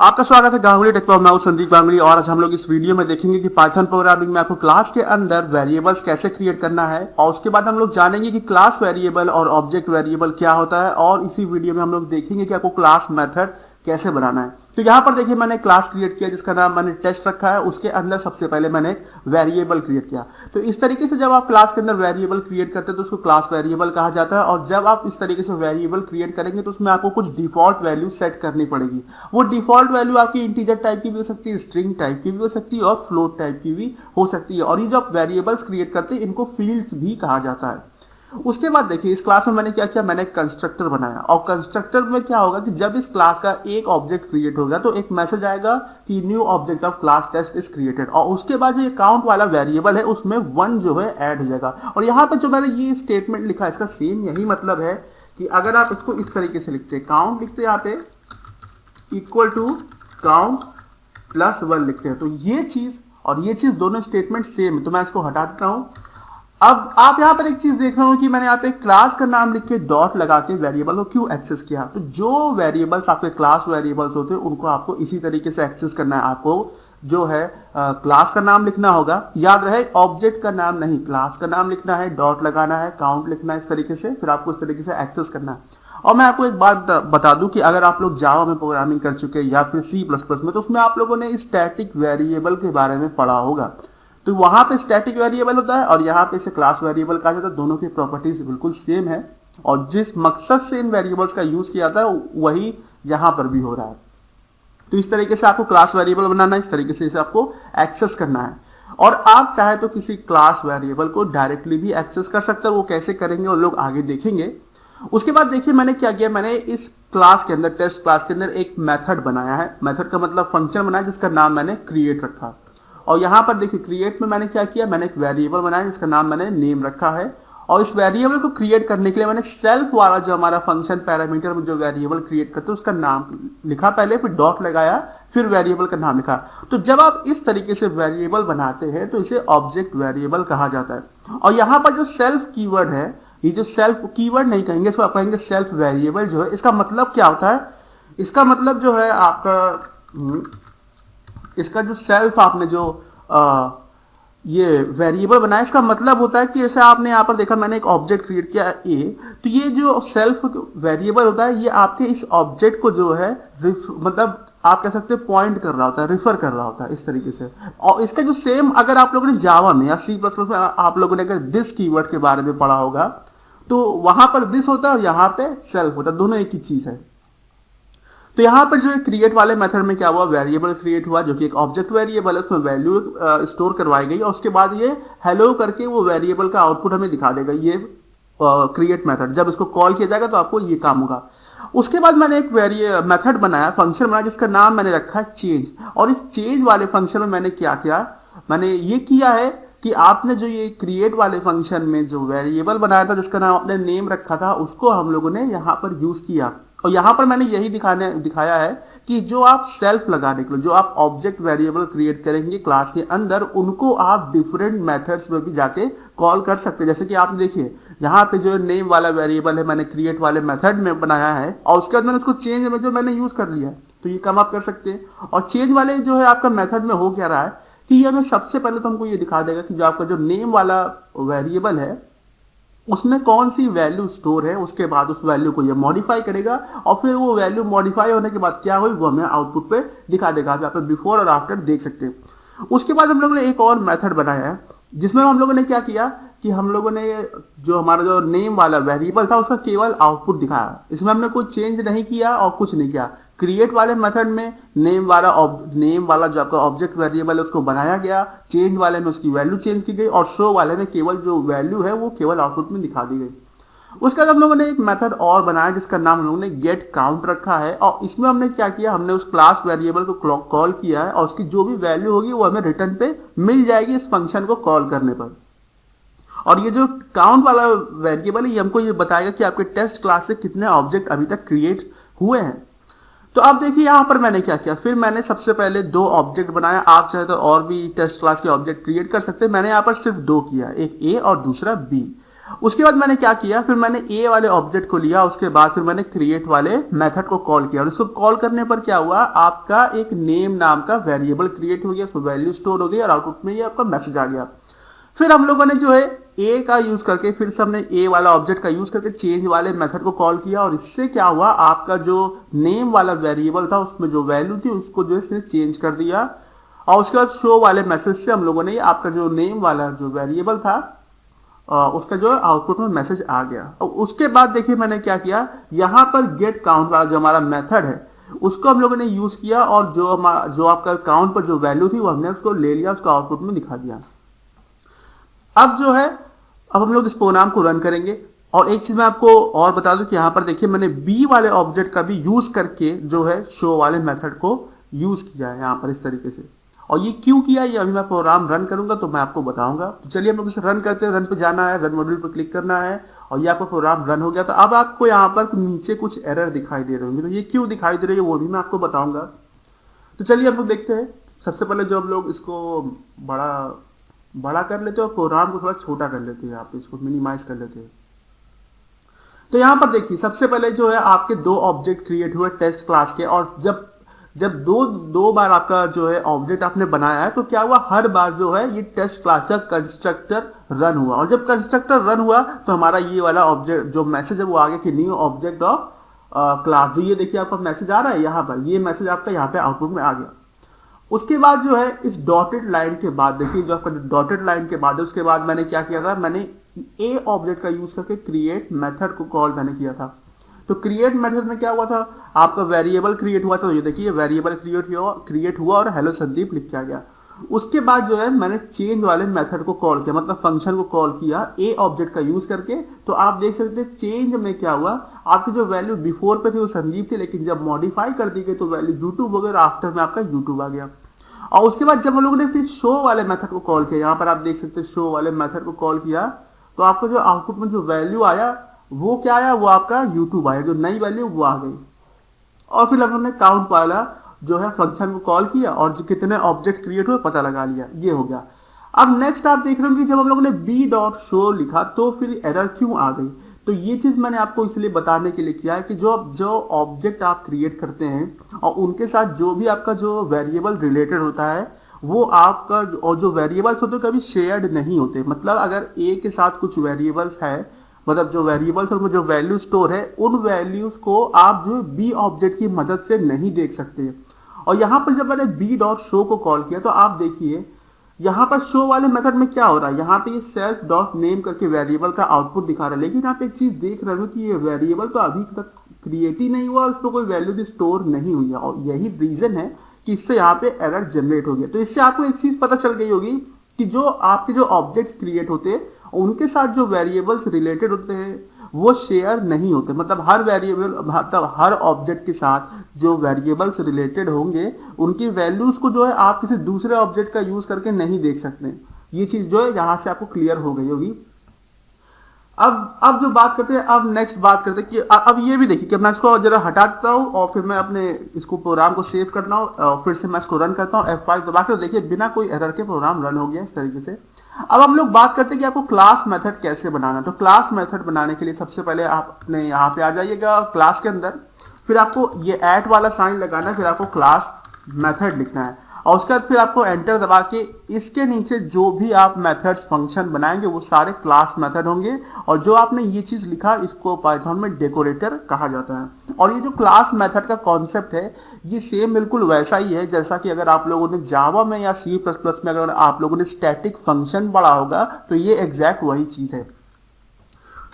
आपका स्वागत है गांगुली टेक पर। मैं हूं संदीप गांगुली और आज हम लोग इस वीडियो में देखेंगे कि पाइथन प्रोग्रामिंग में आपको क्लास के अंदर वेरिएबल्स कैसे क्रिएट करना है और उसके बाद हम लोग जानेंगे कि क्लास वेरिएबल और ऑब्जेक्ट वेरिएबल क्या होता है और इसी वीडियो में हम लोग देखेंगे कि आपको क्लास मेथड कैसे बनाना है। तो यहाँ पर देखिए मैंने क्लास क्रिएट किया जिसका नाम मैंने टेस्ट रखा है। उसके अंदर सबसे पहले मैंने एक वेरिएबल क्रिएट किया। तो इस तरीके से जब आप क्लास के अंदर वेरिएबल क्रिएट करते हैं तो उसको क्लास वेरिएबल कहा जाता है। और जब आप इस तरीके से वेरिएबल क्रिएट करेंगे तो उसमें आपको कुछ डिफॉल्ट वैल्यू सेट करनी पड़ेगी। वो डिफॉल्ट वैल्यू आपकी इंटीजर टाइप की भी हो सकती है, स्ट्रिंग टाइप की भी हो सकती है और फ्लोट टाइप की भी हो सकती है। और ये जो आप वेरिएबल्स क्रिएट करते हैं इनको फील्ड्स भी कहा जाता है। उसके बाद देखिए इस क्लास में मैंने क्या किया, मैंने एक कंस्ट्रक्टर बनाया और कंस्ट्रक्टर में क्या होगा कि जब इस क्लास का एक ऑब्जेक्ट क्रिएट होगा तो एक मैसेज आएगा कि new object of class test is created. और उसके बाद जो काउंट वाला वेरिएबल है उसमें 1 जो है ऐड हो जाएगा। और यहाँ पे जो मैंने ये स्टेटमेंट लिखा है इसका सेम यही मतलब है कि अगर आप इसको इस तरीके से लिखते हैं, काउंट लिखते हैं यहाँ पे इक्वल टू काउंट प्लस 1 लिखते हैं, तो ये चीज और ये चीज दोनों स्टेटमेंट सेम है। तो मैं इसको हटा देता हूं। अब आप यहां पर एक चीज देख रहे हो कि मैंने यहाँ पे क्लास का नाम लिख के डॉट लगा के वेरिएबल को क्यों एक्सेस किया। तो जो वेरिएबल्स आपके क्लास वेरिएबल्स होते हैं उनको आपको इसी तरीके से एक्सेस करना है। आपको जो है क्लास का नाम लिखना होगा, याद रहे ऑब्जेक्ट का नाम नहीं, क्लास का नाम लिखना है, डॉट लगाना है, काउंट लिखना है, इस तरीके से फिर आपको इस तरीके से एक्सेस करना है। और मैं आपको एक बात बता दूं कि अगर आप लोग जावा में प्रोग्रामिंग कर चुके हैं या फिर C++ में तो उसमें आप लोगों ने स्टैटिक वेरिएबल के बारे में पढ़ा होगा। तो वहां पे स्टैटिक वेरिएबल होता है और यहाँ पे इसे क्लास वेरिएबल कहा जाता है। दोनों की प्रॉपर्टीज बिल्कुल सेम है और जिस मकसद से इन वेरिएबल्स का यूज किया जाता है वही यहाँ पर भी हो रहा है। तो इस तरीके से आपको क्लास वेरिएबल बनाना है, इस तरीके से इसे आपको एक्सेस करना है। और आप चाहे तो किसी क्लास वेरिएबल को डायरेक्टली भी एक्सेस कर सकते हैं। वो कैसे करेंगे वो लोग आगे देखेंगे। उसके बाद देखिए मैंने क्या किया, मैंने इस क्लास के अंदर टेस्ट क्लास के अंदर एक मेथड बनाया है। मेथड का मतलब फंक्शन बनाया जिसका नाम मैंने क्रिएट रखा। और यहां पर देखिए क्रिएट में मैंने क्या किया, मैंने एक वेरिएबल बनाया जिसका नाम मैंने नेम रखा है। और इस वेरिएबल को क्रिएट करने के लिए मैंने सेल्फ वाला जो हमारा फंक्शन पैरामीटर में जो वेरिएबल क्रिएट करते हैं उसका नाम लिखा पहले, फिर डॉट लगाया, फिर वेरिएबल का नाम लिखा। तो जब आप इस तरीके से वेरिएबल बनाते हैं तो इसे ऑब्जेक्ट वेरिएबल कहा जाता है। और यहां पर जो सेल्फ कीवर्ड है, ये जो सेल्फ कीवर्ड नहीं कहेंगे, इसको आप कहेंगे सेल्फ वेरिएबल। जो है इसका मतलब क्या होता है, इसका मतलब जो है आपका इसका जो सेल्फ आपने जो ये वेरिएबल बनाया इसका मतलब होता है कि जैसे आपने यहाँ पर देखा मैंने एक ऑब्जेक्ट क्रिएट किया ए, तो ये जो सेल्फ वेरिएबल होता है ये आपके इस ऑब्जेक्ट को जो है मतलब आप कह सकते हैं पॉइंट कर रहा होता है, रिफर कर रहा होता है इस तरीके से। और इसका जो सेम अगर आप लोगों ने जावा में या C++ में आप लोगों ने अगर दिस कीवर्ड के बारे में पढ़ा होगा तो वहां पर दिस होता है और यहाँ पे सेल्फ होता है, दोनों एक ही चीज है। तो यहाँ पर जो क्रिएट वाले मेथड में क्या हुआ, वेरिएबल क्रिएट हुआ जो कि एक ऑब्जेक्ट वेरिएबल है, उसमें वैल्यू स्टोर करवाई गई और उसके बाद ये हेलो करके वो वेरिएबल का आउटपुट हमें दिखा देगा। ये क्रिएट मेथड जब इसको कॉल किया जाएगा तो आपको ये काम होगा। उसके बाद मैंने एक मेथड बनाया, फंक्शन बनाया जिसका नाम मैंने रखा है चेंज। और इस चेंज वाले फंक्शन में मैंने क्या किया, मैंने ये किया है कि आपने जो ये क्रिएट वाले फंक्शन में जो वेरिएबल बनाया था जिसका नाम आपने नेम रखा था उसको हम लोगों ने यहाँ पर यूज किया। और यहां पर मैंने यही दिखाया है कि जो आप सेल्फ लगाने के लिए जो आप ऑब्जेक्ट वेरिएबल क्रिएट करेंगे क्लास के अंदर उनको आप डिफरेंट मेथड्स में भी जाके कॉल कर सकते हैं। जैसे कि आप देखिए यहाँ पे जो नेम वाला वेरिएबल है मैंने क्रिएट वाले मेथड में बनाया है और उसके बाद मैंने उसको चेंज में जो मैंने यूज कर लिया है, तो ये काम आप कर सकते हैं। और चेंज वाले जो है आपका मेथड में हो क्या रहा है कि ये हमें सबसे पहले तो हमको ये दिखा देगा कि जो आपका जो नेम वाला वेरिएबल है उसमें कौन सी वैल्यू स्टोर है, उसके बाद उस वैल्यू को ये मॉडिफाई करेगा और फिर वो वैल्यू मॉडिफाई होने के बाद क्या हुई वो हमें आउटपुट पे दिखा देगा। आप यहाँ पे बिफोर और आफ्टर देख सकते हैं। उसके बाद हम लोगों ने एक और मेथड बनाया है जिसमें हम लोगों ने क्या किया कि हम लोगों ने जो हमारा जो नेम वाला वेरिएबल था उसका केवल आउटपुट दिखाया। इसमें हमने कोई चेंज नहीं किया और कुछ नहीं किया। क्रिएट वाले मेथड में नेम वाला जो आपका ऑब्जेक्ट वेरिएबल है उसको बनाया गया, चेंज वाले में उसकी वैल्यू चेंज की गई और शो वाले में केवल जो वैल्यू है वो केवल आउटपुट में दिखा दी गई। उसके बाद हम लोगों ने एक मेथड और बनाया जिसका नाम हम लोगों ने गेट काउंट रखा है। और इसमें हमने क्या किया, हमने उस क्लास वेरिएबल को कॉल किया है और उसकी जो भी वैल्यू होगी वो हमें रिटर्न पे मिल जाएगी इस फंक्शन को कॉल करने पर। और ये जो काउंट वाला वेरिएबल है ये हमको ये बताएगा कि आपके टेस्ट क्लास से कितने ऑब्जेक्ट अभी तक क्रिएट हुए हैं। तो अब देखिए यहां पर मैंने क्या किया, फिर मैंने सबसे पहले 2 ऑब्जेक्ट बनाया। आप चाहे तो और भी टेस्ट क्लास के ऑब्जेक्ट क्रिएट कर सकते हैं, मैंने यहां पर सिर्फ 2 किया, एक ए और दूसरा बी। उसके बाद मैंने क्या किया, फिर मैंने ए वाले ऑब्जेक्ट को लिया, उसके बाद फिर मैंने क्रिएट वाले मेथड को कॉल किया और इसको कॉल करने पर क्या हुआ, आपका एक नेम नाम का वेरिएबल क्रिएट हो गया, उसमें वैल्यू स्टोर हो गई और आउटपुट में ये आपका मैसेज आ गया। फिर हम लोगों ने जो है ए का यूज करके, फिर से हमने ए वाला ऑब्जेक्ट का यूज करके चेंज वाले मेथड को कॉल किया और इससे क्या हुआ, आपका जो नेम वाला वेरिएबल था उसमें जो वैल्यू थी उसको जो है इसने चेंज कर दिया और उसके बाद शो वाले मैसेज से हम लोगों ने आपका जो नेम वाला जो वेरिएबल था उसका जो आउटपुट में मैसेज आ गया। और उसके बाद देखिए मैंने क्या किया, यहाँ पर गेट काउंट वाला जो हमारा मेथड है उसको हम लोगों ने यूज किया और जो आपका काउंट पर जो वैल्यू थी वो हमने उसको ले लिया, उसको आउटपुट में दिखा दिया। अब जो है, अब हम लोग इस प्रोग्राम को रन करेंगे और एक चीज मैं आपको और बता दूं कि यहाँ पर देखिए मैंने बी वाले ऑब्जेक्ट का भी यूज करके जो है शो वाले मेथड को यूज किया है यहाँ पर इस तरीके से। और ये क्यों किया, ये अभी मैं प्रोग्राम रन करूंगा तो मैं आपको बताऊंगा। तो चलिए हम लोग इसे रन करते हैं। रन पे जाना है, रन मॉड्यूल पर क्लिक करना है और ये आपका प्रोग्राम रन हो गया। तो अब आपको यहाँ पर नीचे कुछ एरर दिखाई दे रहे होंगे, तो ये क्यों दिखाई दे रही है वो भी मैं आपको बताऊंगा। तो चलिए हम लोग देखते हैं। सबसे पहले जो हम लोग इसको बड़ा कर लेते हैं और प्रोग्राम को थोड़ा छोटा कर लेते हैं, यहाँ पे इसको मिनिमाइज कर लेते हैं। तो यहाँ पर देखिए सबसे पहले जो है आपके दो ऑब्जेक्ट क्रिएट हुए टेस्ट क्लास के, और जब दो बार आपका जो है ऑब्जेक्ट आपने बनाया है तो क्या हुआ, हर बार जो है ये टेस्ट क्लास का कंस्ट्रक्टर रन हुआ और जब कंस्ट्रक्टर रन हुआ तो हमारा ये वाला ऑब्जेक्ट जो मैसेज है वो आ गया कि न्यू ऑब्जेक्ट ऑफ क्लास। जो ये देखिए आपका मैसेज आ रहा है यहाँ पर, ये मैसेज आपका यहाँ पे आउटपुट में आ गया। उसके बाद जो है इस डॉटेड लाइन के बाद देखिए जो आपका डॉटेड लाइन के बाद है, उसके बाद मैंने क्या किया था, मैंने ए ऑब्जेक्ट का यूज करके क्रिएट मेथड को कॉल मैंने किया था। तो क्रिएट मेथड में क्या हुआ था, आपका वेरिएबल क्रिएट हुआ था। तो ये देखिए वेरिएबल क्रिएट हुआ और हेलो संदीप लिख के आ गया। उसके बाद जो है मैंने चेंज वाले मेथड को कॉल किया, मतलब फंक्शन को कॉल किया ए ऑब्जेक्ट का यूज करके। तो आप देख सकते हैं चेंज में क्या हुआ, आपकी जो वैल्यू बिफोर पे थी वो संदीप थी, लेकिन जब मॉडिफाई कर दी गई तो वैल्यू यूट्यूब वगैरह आफ्टर में आपका यूट्यूब आ गया। और उसके बाद जब हम लोगों ने फिर शो वाले मेथड को कॉल किया, यहाँ पर आप देख सकते हैं शो वाले मेथड को कॉल किया तो आपको जो आउटपुट में जो वैल्यू आया वो क्या आया, वो आपका यूट्यूब आया, जो नई वैल्यू वो आ गई। और फिर हमने काउंट वाला जो है फंक्शन को कॉल किया और जो कितने ऑब्जेक्ट क्रिएट हुए पता लगा लिया, ये हो गया। अब नेक्स्ट आप देख रहे हो कि जब हम लोगों ने b.show लिखा तो फिर एरर क्यों आ गई। तो ये चीज मैंने आपको इसलिए बताने के लिए किया है कि जो ऑब्जेक्ट आप क्रिएट करते हैं और उनके साथ जो भी आपका जो वेरिएबल रिलेटेड होता है वो आपका, और जो वेरिएबल्स होते हैं कभी शेयर्ड नहीं होते। मतलब अगर ए के साथ कुछ वेरिएबल्स है, मतलब जो वेरिएबल्स और जो वैल्यू स्टोर है उन वैल्यूज को आप जो बी ऑब्जेक्ट की मदद से नहीं देख सकते। और यहाँ पर जब मैंने b.show को कॉल किया तो आप देखिए यहाँ पर शो वाले मेथड में क्या हो रहा है, यहाँ पे ये सेल्फ डॉट नेम करके वेरिएबल का आउटपुट दिखा रहा है। लेकिन आप एक चीज देख रहे हो कि ये वेरिएबल तो अभी तक क्रिएट ही नहीं हुआ और उस पर कोई वैल्यू भी स्टोर नहीं हुई है, और यही रीजन है कि इससे यहाँ पे एरर जनरेट हो गया। तो इससे आपको एक चीज पता चल गई होगी कि जो आपके जो ऑब्जेक्ट्स क्रिएट होते हैं उनके साथ जो वेरिएबल्स रिलेटेड होते हैं वो शेयर नहीं होते। मतलब हर वेरिएबल, मतलब हर ऑब्जेक्ट के साथ जो वेरिएबल्स रिलेटेड होंगे उनकी वैल्यूज को जो है आप किसी दूसरे ऑब्जेक्ट का यूज करके नहीं देख सकते। ये चीज जो है यहां से आपको क्लियर हो गई होगी। अब जो बात करते हैं, अब नेक्स्ट बात करते हैं कि अब ये भी देखिए कि मैं इसको जरा हटा देता हूँ और फिर मैं अपने इसको प्रोग्राम को सेव करता हूँ और फिर से मैं इसको रन करता हूँ F5 दबा के। देखिए बिना कोई एरर के प्रोग्राम रन हो गया इस तरीके से। अब हम लोग बात करते हैं कि आपको क्लास मेथड कैसे बनाना है। तो क्लास मेथड बनाने के लिए सबसे पहले आप अपने यहाँ पे आ जाइएगा क्लास के अंदर, फिर आपको ये ऐट वाला साइन लगाना है, फिर आपको क्लास मेथड लिखना है और उसके बाद फिर आपको एंटर दबा के इसके नीचे जो भी आप मेथड्स फंक्शन बनाएंगे वो सारे क्लास मेथड होंगे। और जो आपने ये चीज लिखा इसको पाइथन में डेकोरेटर कहा जाता है। और ये जो क्लास मेथड का कॉन्सेप्ट है ये सेम बिल्कुल वैसा ही है जैसा कि अगर आप लोगों ने जावा में या C++ में अगर आप लोगों ने स्टैटिक फंक्शन पढ़ा होगा तो ये एग्जैक्ट वही चीज है।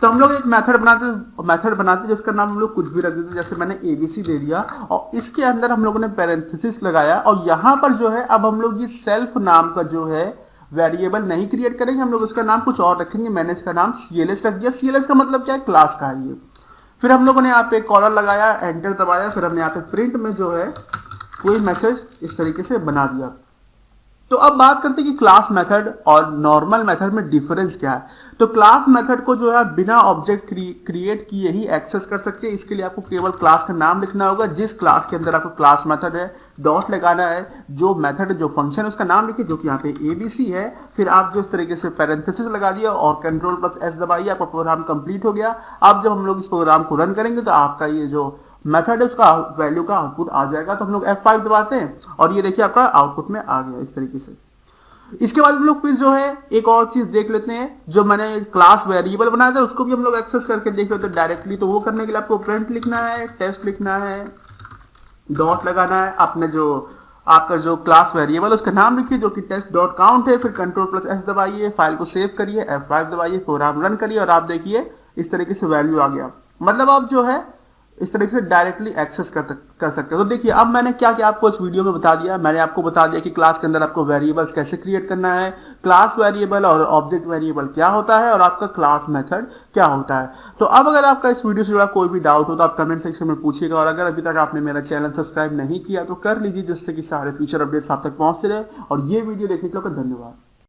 तो हम लोग एक मेथड बनाते जिसका नाम हम लोग कुछ भी रख देते, जैसे मैंने ABC दे दिया और इसके अंदर हम लोगों ने पैरेंथेसिस लगाया और यहाँ पर जो है अब हम लोग ये सेल्फ नाम का जो है वेरिएबल नहीं क्रिएट करेंगे, हम लोग उसका नाम कुछ और रखेंगे। मैंने इसका नाम CLS रख दिया। CLS का मतलब क्या है, क्लास का है ये। फिर हम लोगों ने यहाँ पे कॉलर लगाया, एंटर दबाया, फिर हमने यहाँ पे प्रिंट में जो है कोई मैसेज इस तरीके से बना दिया। तो अब बात करते हैं कि क्लास मेथड और नॉर्मल मेथड में डिफरेंस क्या है। तो क्लास मेथड को जो है बिना ऑब्जेक्ट क्रिएट किए ही एक्सेस कर सकते हैं। इसके लिए आपको केवल क्लास का नाम लिखना होगा, जिस क्लास के अंदर आपको क्लास मेथड है, डॉट लगाना है, जो मेथड जो फंक्शन है उसका नाम लिखिए, जो कि यहाँ पे एबीसी है। फिर आप जो इस तरीके से पैरेंथेसिस लगा दिया और कंट्रोल प्लस एस दबाइए, आपका प्रोग्राम कंप्लीट हो गया। अब जब हम लोग इस प्रोग्राम को रन करेंगे तो आपका ये जो मेथड है उसका वैल्यू का आउटपुट आ जाएगा। तो हम लोग F5 दबाते हैं और ये देखिए आपका आउटपुट में आ गया इस तरीके से। इसके बाद हम लोग फिर जो है एक और चीज देख लेते हैं, जो मैंने क्लास वेरिएबल बनाया था उसको भी हम लोग एक्सेस करके देख लेते हैं डायरेक्टली। तो वो करने के लिए आपको प्रिंट लिखना है, टेस्ट लिखना है, डॉट लगाना है, अपने जो आपका जो क्लास वेरिएबल उसका नाम लिखिए जो कि टेस्ट डॉट काउंट है। फिर कंट्रोल प्लस एस दबाइए, फाइल को सेव करिए, F5 दबाइए, प्रोग्राम रन करिए और आप देखिए इस तरीके से वैल्यू आ गया। मतलब आप जो है इस तरीके से डायरेक्टली एक्सेस कर सकते हो। तो देखिए अब मैंने क्या क्या आपको इस वीडियो में बता दिया। मैंने आपको बता दिया कि क्लास के अंदर आपको वेरिएबल्स कैसे क्रिएट करना है, क्लास वेरिएबल और ऑब्जेक्ट वेरिएबल क्या होता है, और आपका क्लास मेथड क्या होता है। तो अब अगर आपका इस वीडियो से जुड़ा कोई भी डाउट हो तो आप कमेंट सेक्शन में पूछिएगा, और अगर अभी तक आपने मेरा चैनल सब्सक्राइब नहीं किया तो कर लीजिए, जिससे कि सारे फ्यूचर अपडेट्स आप तक पहुंचते रहे। और ये वीडियो देखने के लिए धन्यवाद।